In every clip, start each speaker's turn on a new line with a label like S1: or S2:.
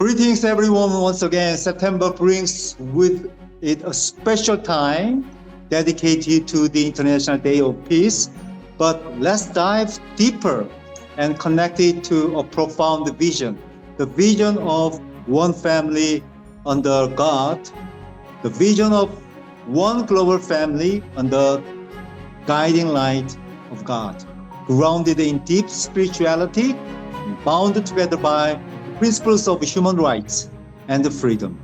S1: Greetings, everyone. Once again, September brings with it a special time dedicated to the International Day of Peace. But let's dive deeper and connect it to a profound vision, the vision of one family under God, the vision of one global family under guiding light of God, grounded in deep spirituality, bound together by principles of human rights and freedom.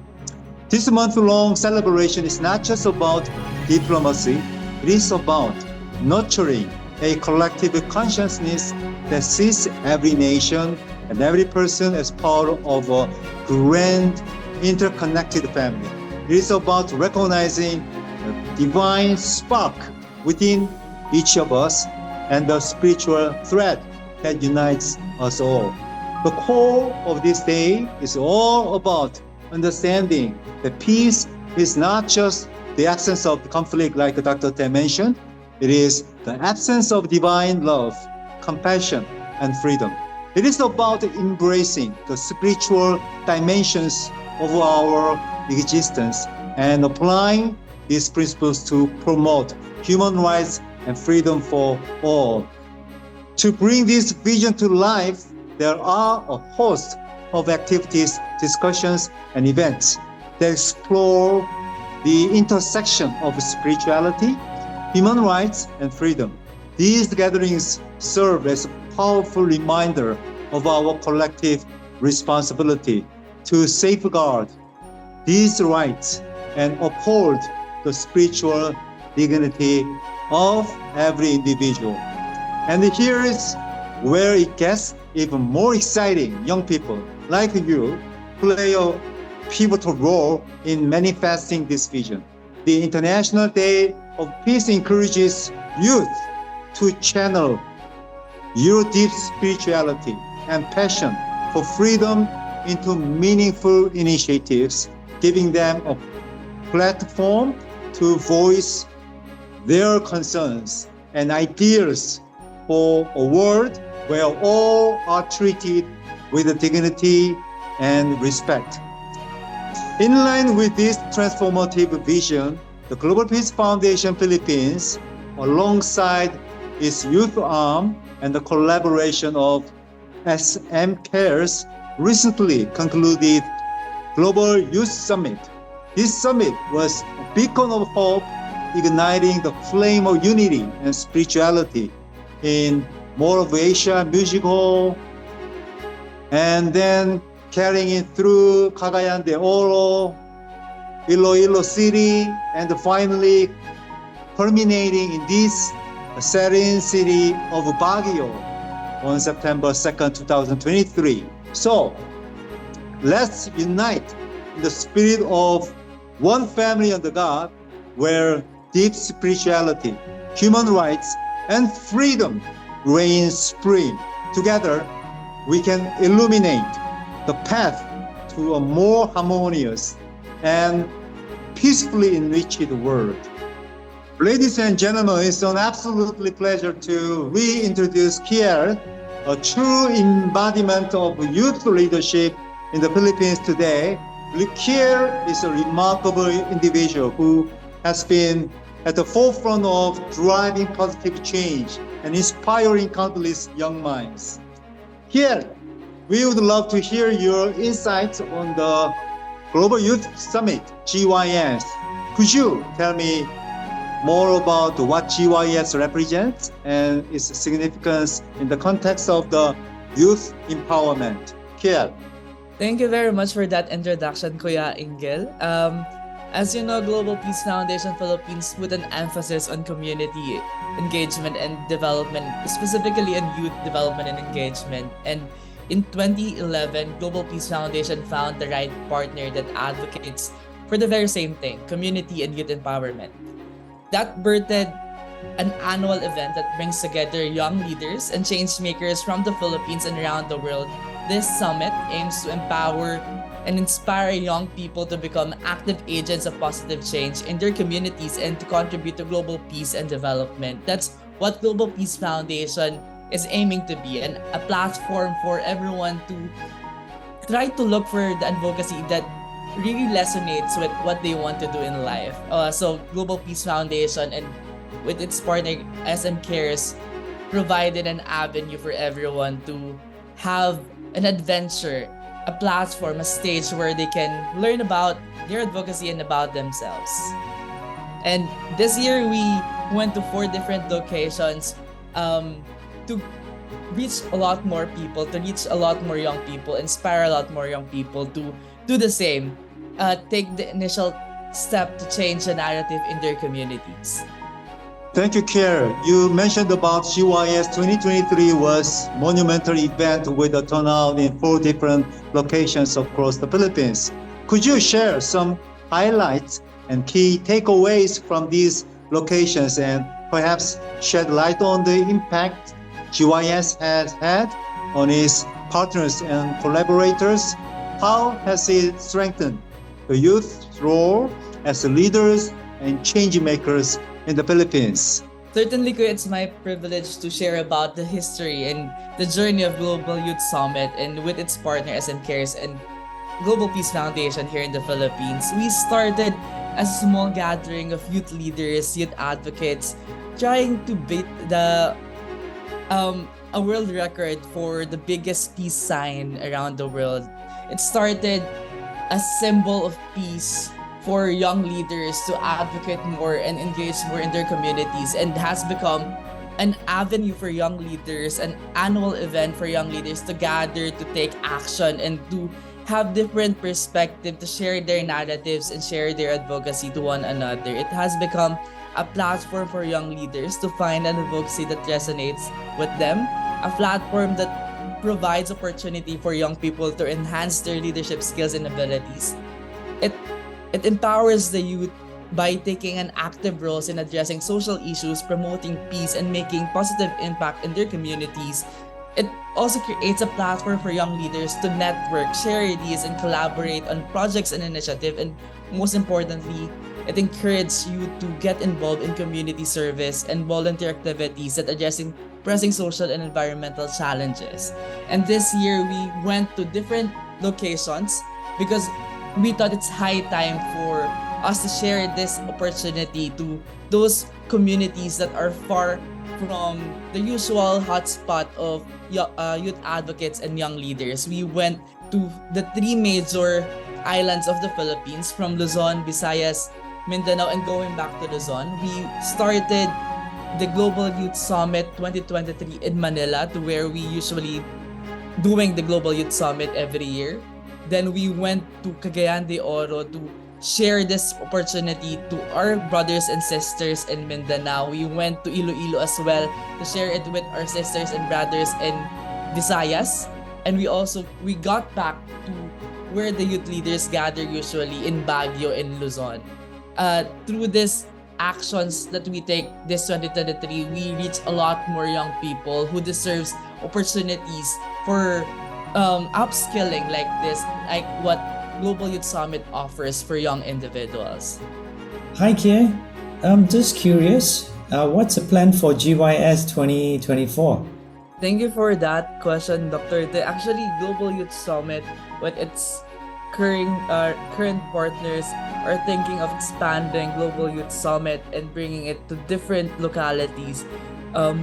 S1: This month-long celebration is not just about diplomacy, it is about nurturing a collective consciousness that sees every nation and every person as part of a grand, interconnected family. It is about recognizing the divine spark within each of us and the spiritual thread that unites us all. The core of this day is all about understanding that peace is not just the absence of conflict, like Dr. Te mentioned. It is the absence of divine love, compassion, and freedom. It is about embracing the spiritual dimensions of our existence and applying these principles to promote human rights and freedom for all. To bring this vision to life, there are a host of activities, discussions, and events that explore the intersection of spirituality, human rights, and freedom. These gatherings serve as a powerful reminder of our collective responsibility to safeguard these rights and uphold the spiritual dignity of every individual. And here is where it gets even more exciting. Young people like you play a pivotal role in manifesting this vision. The International Day of Peace encourages youth to channel your deep spirituality and passion for freedom into meaningful initiatives, giving them a platform to voice their concerns and ideas for a world where all are treated with dignity and respect. In line with this transformative vision, the Global Peace Foundation Philippines, alongside its youth arm and the collaboration of SM Cares, recently concluded Global Youth Summit. This summit was a beacon of hope, igniting the flame of unity and spirituality in Mall of Asia Music Hall, and then carrying it through Cagayan de Oro, Iloilo City, and finally culminating in this serene city of Baguio on September 2nd, 2023. So let's unite in the spirit of one family under God, where deep spirituality, human rights, and freedom reign supreme. Together, we can illuminate the path to a more harmonious and peacefully enriched world. Ladies and gentlemen, it's an absolutely pleasure to reintroduce Kier, a true embodiment of youth leadership in the Philippines today. Kier is a remarkable individual who has been at the forefront of driving positive change and inspiring countless young minds. Here, we would love to hear your insights on the Global Youth Summit, GYS. Could you tell me more about what GYS represents and its significance in the context of the youth empowerment? Kier.
S2: Thank you very much for that introduction, Kuya Ingel. As you know, Global Peace Foundation Philippines put an emphasis on community engagement and development, specifically on youth development and engagement. And in 2011, Global Peace Foundation found the right partner that advocates for the very same thing, community and youth empowerment. That birthed an annual event that brings together young leaders and change makers from the Philippines and around the world. This summit aims to empower and inspire young people to become active agents of positive change in their communities and to contribute to global peace and development. That's what Global Peace Foundation is aiming to be, and a platform for everyone to try to look for the advocacy that really resonates with what they want to do in life. So Global Peace Foundation and with its partner SM Cares provided an avenue for everyone to have an adventure, a platform, a stage where they can learn about their advocacy and about themselves. And this year we went to 4 different locations to reach a lot more people, to reach a lot more young people, inspire a lot more young people to do the same, take the initial step to change the narrative in their communities.
S1: Thank you, Kier. You mentioned about GYS 2023 was monumental event with a turnout in 4 different locations across the Philippines. Could you share some highlights and key takeaways from these locations and perhaps shed light on the impact GYS has had on its partners and collaborators? How has it strengthened the youth's role as leaders and change makers in the Philippines?
S2: Certainly, Kuya, it's my privilege to share about the history and the journey of Global Youth Summit and with its partner SM Cares and Global Peace Foundation here in the Philippines. We started as a small gathering of youth leaders, youth advocates, trying to beat a world record for the biggest peace sign around the world. It started a symbol of peace for young leaders to advocate more and engage more in their communities, and has become an avenue for young leaders, an annual event for young leaders to gather, to take action, and to have different perspective, to share their narratives and share their advocacy to one another. It has become a platform for young leaders to find an advocacy that resonates with them, a platform that provides opportunity for young people to enhance their leadership skills and abilities. It empowers the youth by taking an active role in addressing social issues, promoting peace, and making positive impact in their communities. It also creates a platform for young leaders to network, share ideas, and collaborate on projects and initiatives. And most importantly, it encourages you to get involved in community service and volunteer activities that addressing pressing social and environmental challenges. And this year, we went to different locations because we thought it's high time for us to share this opportunity to those communities that are far from the usual hotspot of youth advocates and young leaders. We went to the 3 major islands of the Philippines, from Luzon, Visayas, Mindanao, and going back to Luzon. We started the Global Youth Summit 2023 in Manila, to where we usually doing the Global Youth Summit every year. Then we went to Cagayan de Oro to share this opportunity to our brothers and sisters in Mindanao. We went to Iloilo as well to share it with our sisters and brothers in Visayas. And we got back to where the youth leaders gather usually, in Baguio and Luzon. Through these actions that we take this 2023, we reach a lot more young people who deserves opportunities for upskilling like this, like what Global Youth Summit offers for young individuals.
S3: Hi, Kier. I'm just curious, what's the plan for GYS 2024?
S2: Thank you for that question, Dr. Actually, Global Youth Summit, with its current partners, are thinking of expanding Global Youth Summit and bringing it to different localities,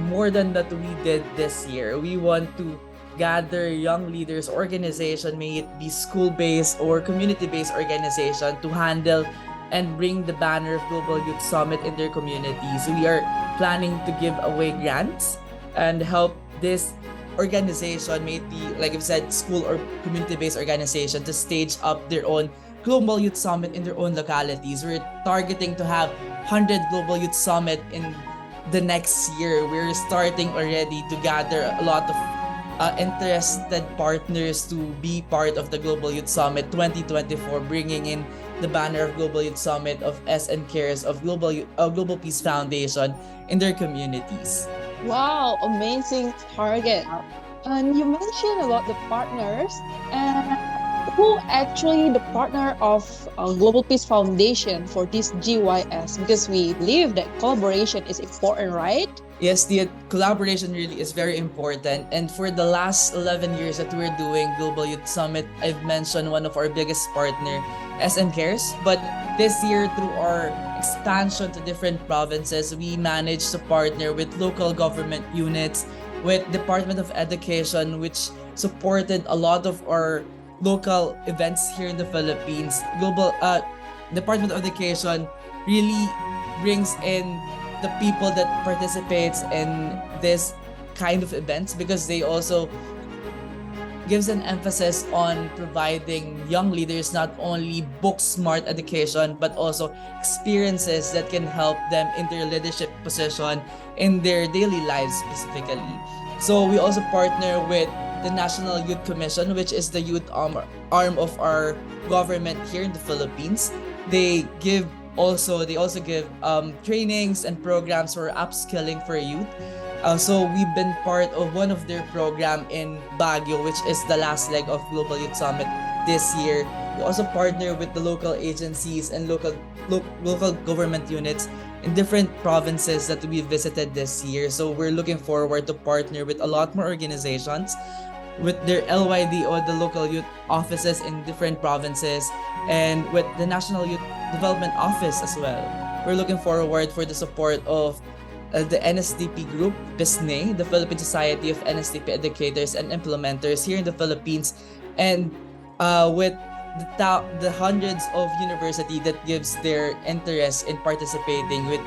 S2: more than that we did this year. We want to gather young leaders, organization, may it be school-based or community-based organization, to handle and bring the banner of Global Youth Summit in their communities. We are planning to give away grants and help this organization, may it be, like I've said, school or community-based organization, to stage up their own Global Youth Summit in their own localities. We're targeting to have 100 Global Youth Summit in the next year. We're starting already to gather a lot of interested partners to be part of the Global Youth Summit 2024, bringing in the banner of Global Youth Summit of SN Cares of Global Peace Foundation in their communities.
S4: Wow, amazing target. And you mentioned about the partners, and who actually the partner of Global Peace Foundation for this GYS? Because we believe that collaboration is important, right?
S2: Yes, the collaboration really is very important. And for the last 11 years that we're doing Global Youth Summit, I've mentioned one of our biggest partner, SM Cares. But this year, through our expansion to different provinces, we managed to partner with local government units, with Department of Education, which supported a lot of our local events here in the Philippines. Department of Education really brings in the people that participates in this kind of events, because they also gives an emphasis on providing young leaders not only book smart education but also experiences that can help them in their leadership position in their daily lives specifically. So we also partner with the National Youth Commission, which is the youth arm of our government here in the Philippines. They also give trainings and programs for upskilling for youth. So we've been part of one of their program in Baguio, which is the last leg of Global Youth Summit this year. We also partner with the local agencies and local government units in different provinces that we visited this year. So we're looking forward to partner with a lot more organizations, with their LYD or the local youth offices in different provinces, and with the National Youth Development Office as well. We're looking forward for the support of the NSDP group, PISNE, the Philippine Society of NSDP Educators and Implementers here in the Philippines, and with the hundreds of university that gives their interest in participating with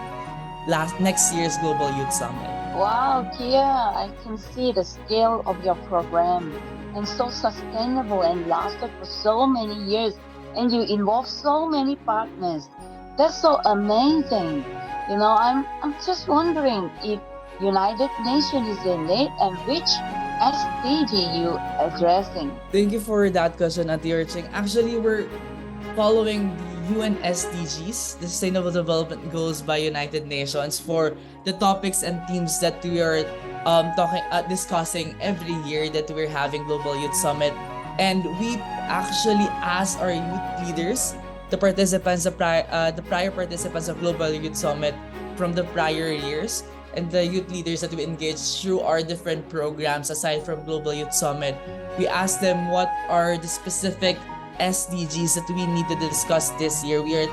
S2: next year's Global Youth Summit.
S5: Wow, Kia, I can see the scale of your program, and so sustainable and lasted for so many years, and you involve so many partners. That's so amazing. I'm just wondering if United Nations is in it, and which SDG you addressing.
S2: Thank you for that question, Ate Urching. Actually, we're following the UN SDGs, the Sustainable Development Goals by United Nations, for the topics and themes that we are discussing every year that we're having Global Youth Summit. And we actually ask our youth leaders, the prior participants of Global Youth Summit from the prior years, and the youth leaders that we engage through our different programs aside from Global Youth Summit. We ask them what are the specific SDGs that we need to discuss this year. We are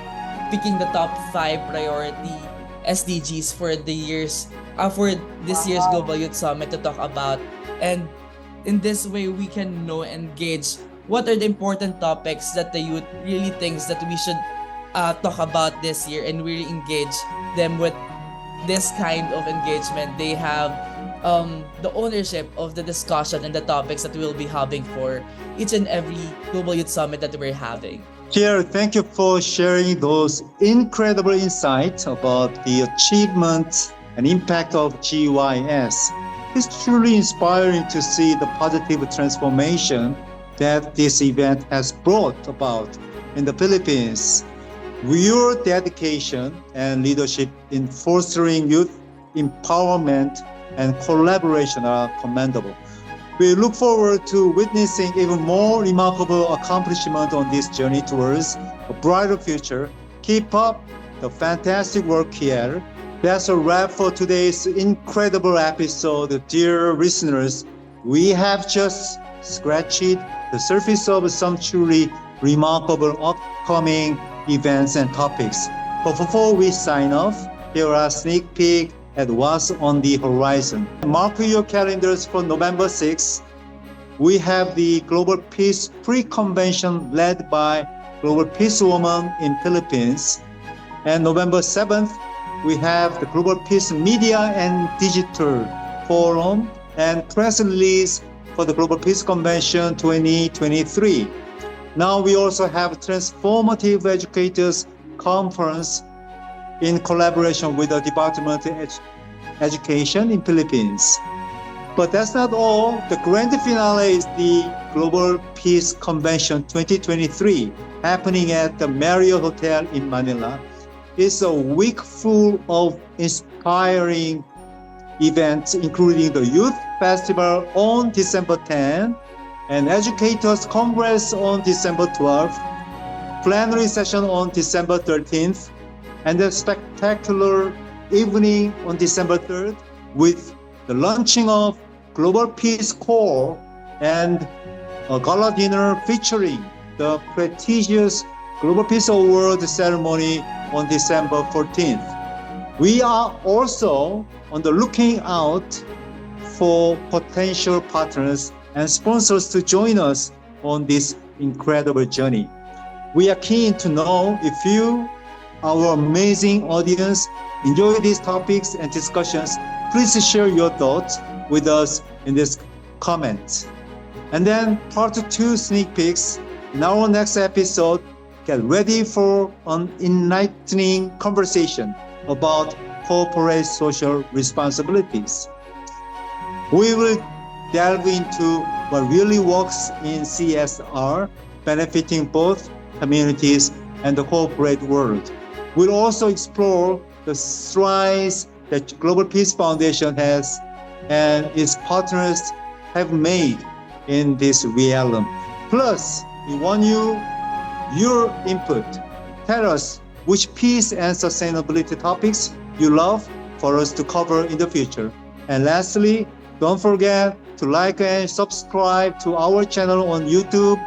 S2: picking the top 5 priority SDGs for this year's Global Youth Summit to talk about. And in this way, we can know and gauge what are the important topics that the youth really thinks that we should talk about this year, and really engage them with this kind of engagement. They have the ownership of the discussion and the topics that we'll be having for each and every Global Youth Summit that we're having.
S1: Pierre, thank you for sharing those incredible insights about the achievement and impact of GYS. It's truly inspiring to see the positive transformation that this event has brought about in the Philippines. Your dedication and leadership in fostering youth empowerment and collaboration are commendable. We look forward to witnessing even more remarkable accomplishment on this journey towards a brighter future. Keep up the fantastic work here. That's a wrap for today's incredible episode. Dear listeners, we have just scratched the surface of some truly remarkable upcoming events and topics. But before we sign off, here are a sneak peek at what's on the horizon. Mark your calendars for November 6th. We have the Global Peace Pre-Convention led by Global Peace Woman in Philippines. And November 7th, we have the Global Peace Media and Digital Forum and press release for the Global Peace Convention 2023. Now we also have Transformative Educators Conference in collaboration with the Department of Education in Philippines. But that's not all. The grand finale is the Global Peace Convention 2023 happening at the Marriott Hotel in Manila. It's a week full of inspiring events, including the Youth Festival on December 10th, and Educators Congress on December 12th, plenary session on December 13th, and a spectacular evening on December 3rd, with the launching of Global Peace Corps and a gala dinner featuring the prestigious Global Peace Award ceremony on December 14th. We are also on the looking out for potential partners and sponsors to join us on this incredible journey. We are keen to know if you, our amazing audience, enjoy these topics and discussions. Please share your thoughts with us in this comment. And then part 2 sneak peeks. In our next episode, get ready for an enlightening conversation about corporate social responsibilities. We will delve into what really works in CSR, benefiting both communities and the corporate world. We'll also explore the strides that Global Peace Foundation has and its partners have made in this realm. Plus, we want your input. Tell us which peace and sustainability topics you love for us to cover in the future. And lastly, don't forget to like and subscribe to our channel on YouTube.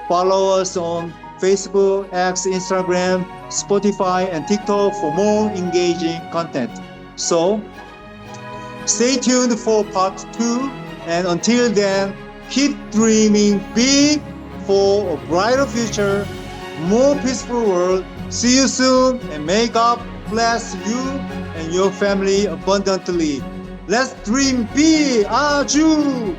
S1: Follow us on Facebook, X, Instagram, Spotify, and TikTok for more engaging content. So, stay tuned for part 2. And until then, keep dreaming big for a brighter future, more peaceful world. See you soon, and may God bless you and your family abundantly. Let's dream big, Aju!